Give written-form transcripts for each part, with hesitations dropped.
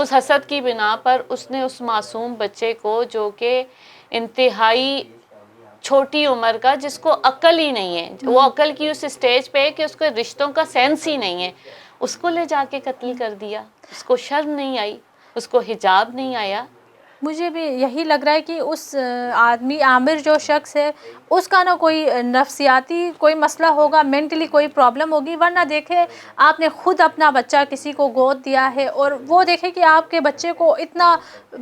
اس حسد کی بنا پر اس نے اس معصوم بچے کو جو کہ انتہائی چھوٹی عمر کا، جس کو عقل ہی نہیں ہے، وہ عقل کی اس اسٹیج پہ ہے کہ اس کو رشتوں کا سینس ہی نہیں ہے، اس کو لے جا کے قتل کر دیا. اس کو شرم نہیں آئی، اس کو حجاب نہیں آیا. مجھے بھی یہی لگ رہا ہے کہ اس آدمی عامر جو شخص ہے اس کا نا کوئی نفسیاتی کوئی مسئلہ ہوگا، مینٹلی کوئی پرابلم ہوگی. ورنہ دیکھیں آپ نے خود اپنا بچہ کسی کو گود دیا ہے اور وہ دیکھیں کہ آپ کے بچے کو اتنا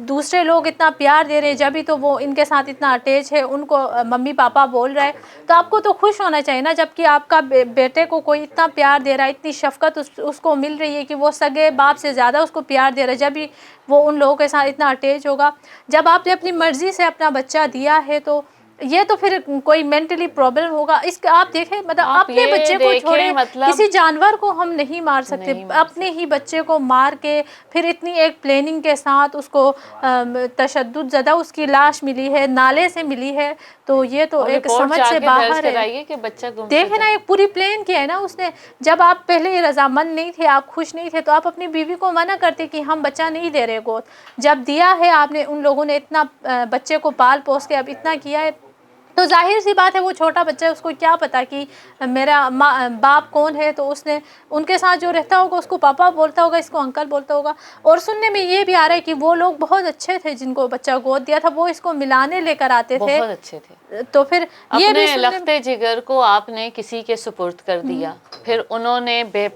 دوسرے لوگ اتنا پیار دے رہے ہیں، جبھی تو وہ ان کے ساتھ اتنا اٹیچ ہے، ان کو ممی پاپا بول رہا ہے، تو آپ کو تو خوش ہونا چاہیے نا. جبکہ آپ کا بیٹے کو کوئی اتنا پیار دے رہا ہے، اتنی شفقت اس کو مل رہی ہے کہ وہ سگے باپ سے زیادہ اس کو پیار دے رہا ہے، جبھی وہ ان لوگوں کے ساتھ اتنا اٹیچ ہوگا. جب آپ نے اپنی مرضی سے اپنا بچہ دیا ہے تو یہ تو پھر کوئی مینٹلی پرابلم ہوگا. اس کے آپ دیکھیں مطلب آپ اپنے یہ بچے کو چھوڑے، دیکھیں مطلب کسی جانور کو ہم نہیں مار سکتے، نہیں مار اپنے ہی بچے کو مار کے پھر اتنی ایک پلاننگ کے ساتھ اس کو تشدد زدہ اس کی لاش ملی ہے، نالے سے ملی ہے، تو یہ تو اور ایک رپورٹ سمجھ جا سے کے درج باہر ہے. کرائیے کہ بچہ گم دیکھیں شدہ نا ہے. ایک پوری پلان کیا ہے نا اس نے. جب آپ پہلے ہی رضامند نہیں تھے، آپ خوش نہیں تھے، تو آپ اپنی بیوی کو منع کرتے کہ ہم بچہ نہیں دے رہے گود. جب دیا ہے آپ نے، ان لوگوں نے اتنا بچے کو پال پوس کے اب اتنا کیا ہے، تو ظاہر سی بات ہے وہ چھوٹا بچہ ہے، اس کو کیا پتا کہ میرا باپ کون ہے. تو اس نے ان کے ساتھ جو رہتا ہوگا اس کو پاپا بولتا ہوگا، اس کو انکل بولتا ہوگا. اور سننے میں یہ بھی آ رہا ہے کہ وہ لوگ بہت اچھے تھے جن کو بچہ گود دیا تھا، وہ اس کو ملانے لے کر آتے تھے. بہت اچھے تھے. تو پھر یہ اپنے بھی سننے لخت جگر کو آپ نے کسی کے سپرد کر دیا، پھر انہوں نے بے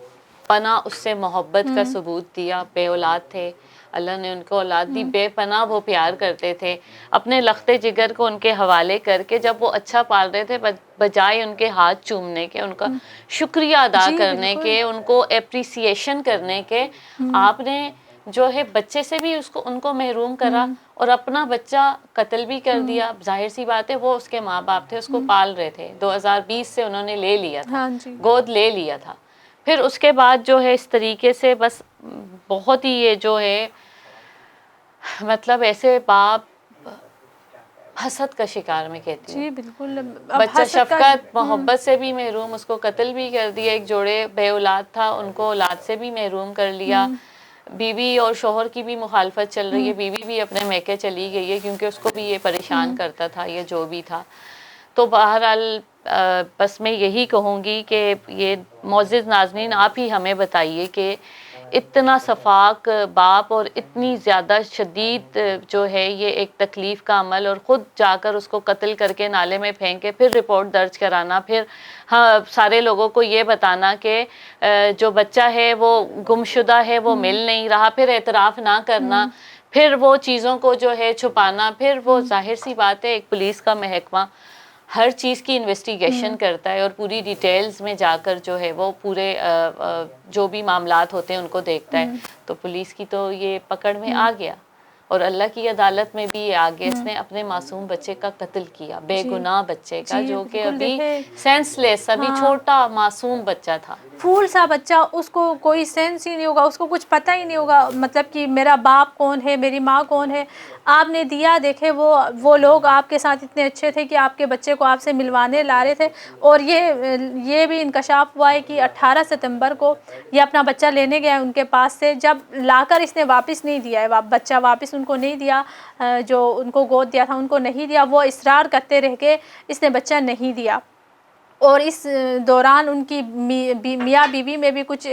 پناہ اس سے محبت کا ثبوت دیا. بے اولاد تھے، اللہ نے ان کو اولاد دی، بے پناہ وہ پیار کرتے تھے. اپنے لخت جگر کو ان کے حوالے کر کے جب وہ اچھا پال رہے تھے، بجائے ان کے ہاتھ چومنے کے، ان کا شکریہ ادا جی کرنے بالکل. کے، ان کو اپریسیشن کرنے کے، آپ نے جو ہے بچے سے بھی ان کو محروم کرا اور اپنا بچہ قتل بھی کر دیا. ظاہر سی بات ہے وہ اس کے ماں باپ تھے، اس کو پال رہے تھے. 2020 سے انہوں نے لے لیا تھا، ہاں جی. گود لے لیا تھا. پھر اس کے بعد جو ہے اس طریقے سے بس بہت ہی یہ جو ہے مطلب ایسے باپ حسد کا شکار میں کہتی ہوں. جی بالکل. اب بچہ حسد کا شفقت محبت سے بھی محروم، اس کو قتل بھی کر دیا. ایک جوڑے بے اولاد تھا، ان کو اولاد سے بھی محروم کر لیا. بیوی اور شوہر کی بھی مخالفت چل رہی ہے، بیوی بھی اپنے میکے چلی گئی ہے کیونکہ اس کو بھی یہ پریشان کرتا تھا، یہ جو بھی تھا. تو بہرحال بس میں یہی کہوں گی کہ یہ معزز ناظرین آپ ہی ہمیں بتائیے کہ اتنا شفاق باپ اور اتنی زیادہ شدید جو ہے یہ ایک تکلیف کا عمل، اور خود جا کر اس کو قتل کر کے نالے میں پھینک کے پھر رپورٹ درج کرانا، پھر سارے لوگوں کو یہ بتانا کہ جو بچہ ہے وہ گمشدہ ہے، وہ مل نہیں رہا، پھر اعتراف نہ کرنا، پھر وہ چیزوں کو جو ہے چھپانا. پھر وہ ظاہر سی بات ہے ایک پولیس کا محکمہ ہر چیز کی انویسٹیگیشن کرتا ہے اور پوری ڈیٹیلز میں جا کر جو ہے وہ پورے جو بھی معاملات ہوتے ہیں ان کو دیکھتا ہے. تو پولیس کی تو یہ پکڑ میں آ گیا اور اللہ کی عدالت میں بھی یہ آ گیا. اس نے اپنے معصوم بچے کا قتل کیا، بے گناہ بچے کا، جو کہ بالکل. ابھی دیکھے سینس لیس، ابھی چھوٹا معصوم بچہ تھا، پھول سا بچہ، اس کو کوئی سینس ہی نہیں ہوگا، اس کو کچھ پتہ ہی نہیں ہوگا مطلب کہ میرا باپ کون ہے، میری ماں کون ہے. آپ نے دیا. دیکھے وہ لوگ آپ کے ساتھ اتنے اچھے تھے کہ آپ کے بچے کو آپ سے ملوانے لا رہے تھے. اور یہ بھی انکشاف ہوا ہے کہ 18 ستمبر کو یہ اپنا بچہ لینے گیا ان کے پاس سے. جب لا کر اس نے واپس نہیں دیا ہے، بچہ واپس ان کو نہیں دیا، جو ان کو گود دیا تھا ان کو نہیں دیا. وہ اصرار کرتے رہ کے اس نے بچہ نہیں دیا. اور اس دوران ان کی میاں بیوی میں بھی کچھ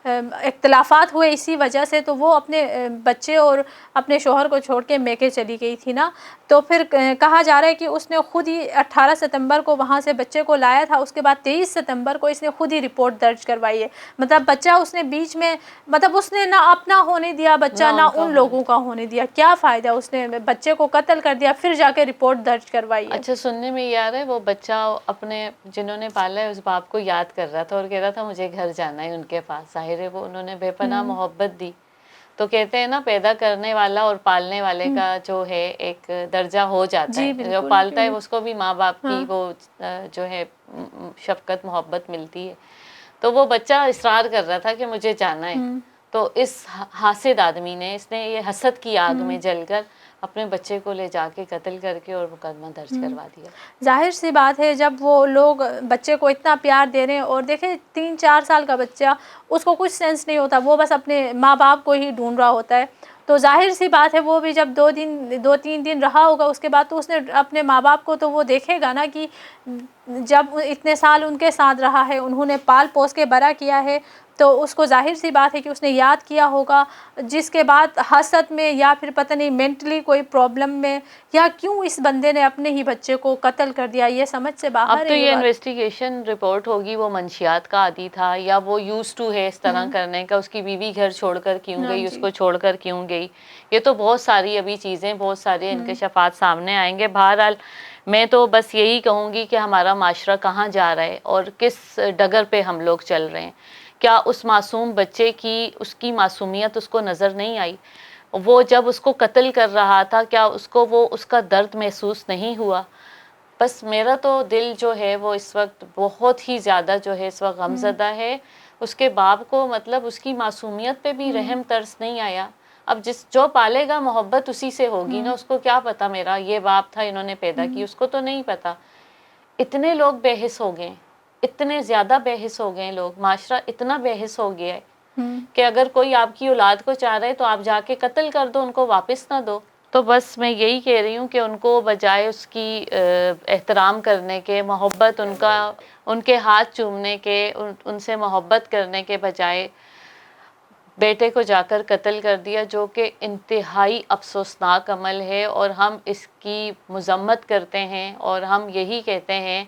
اختلافات ہوئے اسی وجہ سے. تو وہ اپنے بچے اور اپنے شوہر کو چھوڑ کے میکے چلی گئی تھی نا. تو پھر کہا جا رہا ہے کہ اس نے خود ہی 18 ستمبر کو وہاں سے بچے کو لایا تھا. اس کے بعد 23 ستمبر کو اس نے خود ہی رپورٹ درج کروائی ہے. مطلب بچہ اس نے بیچ میں مطلب اس نے نہ اپنا ہونے دیا بچہ، نہ ان لوگوں کا ہونے دیا. کیا فائدہ، اس نے بچے کو قتل کر دیا پھر جا کے رپورٹ درج کروائی ہے. اچھا سننے میں یہ آ رہا ہے وہ بچہ اپنے جنہوں نے پالا ہے اس باپ کو یاد کر رہا تھا اور کہہ رہا تھا مجھے گھر جانا ہے ان کے پاس. ظاہر ہے وہ انہوں نے بے پناہ محبت دی. تو کہتے ہیں نا پیدا کرنے والا اور پالنے والے کا جو ہے ایک درجہ ہو جاتا جی ہے. جو بالکل. پالتا ہے اس کو بھی ماں باپ کی وہ جو ہے شفقت محبت ملتی ہے. تو وہ بچہ اصرار کر رہا تھا کہ مجھے جانا ہے. تو اس حاسد آدمی نے، اس نے یہ حسد کی آگ میں جل کر اپنے بچے کو لے جا کے قتل کر کے اور مقدمہ درج کروا دیا. ظاہر سی بات ہے جب وہ لوگ بچے کو اتنا پیار دے رہے ہیں اور دیکھیں 3-4 سال کا بچہ، اس کو کچھ سینس نہیں ہوتا، وہ بس اپنے ماں باپ کو ہی ڈھونڈ رہا ہوتا ہے. تو ظاہر سی بات ہے وہ بھی جب 2-3 دن رہا ہوگا اس کے بعد تو اس نے اپنے ماں باپ کو تو وہ دیکھے گا نا کہ جب اتنے سال ان کے ساتھ رہا ہے، انہوں نے پال پوس کے بڑا کیا ہے، تو اس کو ظاہر سی بات ہے کہ اس نے یاد کیا ہوگا، جس کے بعد حسد میں یا پھر پتہ نہیں مینٹلی کوئی پرابلم میں، یا کیوں اس بندے نے اپنے ہی بچے کو قتل کر دیا، یہ سمجھ سے باہر اب ہے تو یہ بات۔ انویسٹیگیشن رپورٹ ہوگی وہ منشیات کا عادی تھا یا وہ یوز ٹو ہے اس طرح کرنے کا، اس کی بیوی گھر چھوڑ کر کیوں گئی، اس جی کو چھوڑ کر کیوں گئی، یہ تو بہت ساری ابھی چیزیں، بہت سارے انکشافات سامنے آئیں گے۔ بہرحال میں تو بس یہی کہوں گی کہ ہمارا معاشرہ کہاں جا رہا ہے اور کس ڈگر پہ ہم لوگ چل رہے ہیں۔ کیا اس معصوم بچے کی اس کی معصومیت اس کو نظر نہیں آئی؟ وہ جب اس کو قتل کر رہا تھا کیا اس کو وہ اس کا درد محسوس نہیں ہوا؟ بس میرا تو دل جو ہے وہ اس وقت بہت ہی زیادہ جو ہے اس وقت غمزدہ ہے۔ اس کے باپ کو مطلب اس کی معصومیت پہ بھی رحم ترس نہیں آیا۔ اب جو پالے گا محبت اسی سے ہوگی نا، اس کو کیا پتا میرا یہ باپ تھا انہوں نے پیدا کی، اس کو تو نہیں پتا۔ اتنے لوگ بے حس ہو گئے، اتنے زیادہ بے حس ہو گئے لوگ، معاشرہ اتنا بے حس ہو گیا ہے کہ اگر کوئی آپ کی اولاد کو چاہ رہے تو آپ جا کے قتل کر دو، ان کو واپس نہ دو۔ تو بس میں یہی کہہ رہی ہوں کہ ان کو بجائے اس کی احترام کرنے کے، محبت ان کے ہاتھ چومنے کے، ان سے محبت کرنے کے بجائے بیٹے کو جا کر قتل کر دیا، جو کہ انتہائی افسوسناک عمل ہے، اور ہم اس کی مذمت کرتے ہیں اور ہم یہی کہتے ہیں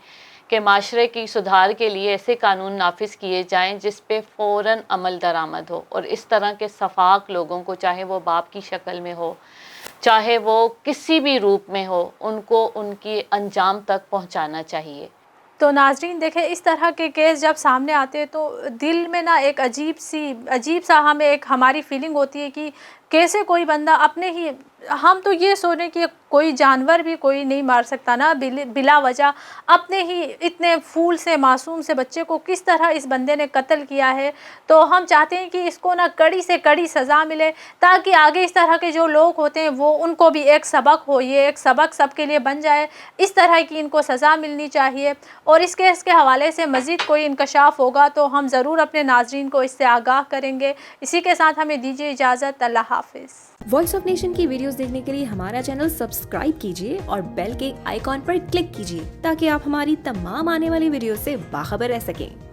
کہ معاشرے کی سدھار کے لیے ایسے قانون نافذ کیے جائیں جس پہ فوراً عمل درآمد ہو، اور اس طرح کے سفاک لوگوں کو، چاہے وہ باپ کی شکل میں ہو، چاہے وہ کسی بھی روپ میں ہو، ان کو ان کی انجام تک پہنچانا چاہیے۔ تو ناظرین دیکھیں، اس طرح کے کیس جب سامنے آتے ہیں تو دل میں نا ایک عجیب سا ہمیں ایک ہماری فیلنگ ہوتی ہے کہ کیسے کوئی بندہ اپنے ہی، ہم تو یہ سوچیں کہ کوئی جانور بھی کوئی نہیں مار سکتا نا بلا وجہ، اپنے ہی اتنے پھول سے معصوم سے بچے کو کس طرح اس بندے نے قتل کیا ہے۔ تو ہم چاہتے ہیں کہ اس کو نا کڑی سے کڑی سزا ملے، تاکہ آگے اس طرح کے جو لوگ ہوتے ہیں وہ ان کو بھی ایک سبق ہو، یہ ایک سبق سب کے لیے بن جائے، اس طرح کی ان کو سزا ملنی چاہیے۔ اور اس کیس کے حوالے سے مزید کوئی انکشاف ہوگا تو ہم ضرور اپنے ناظرین کو اس سے آگاہ کریں گے۔ اسی کے ساتھ ہمیں دیجیے اجازت، اللہ حافظ۔ وائس آف نیشن کی ویڈیوز دیکھنے کے لیے ہمارا چینل سبسکرائب کیجیے اور بیل کے آئیکن پر کلک کیجیے تاکہ آپ ہماری تمام آنے والی ویڈیوز سے باخبر رہ سکیں۔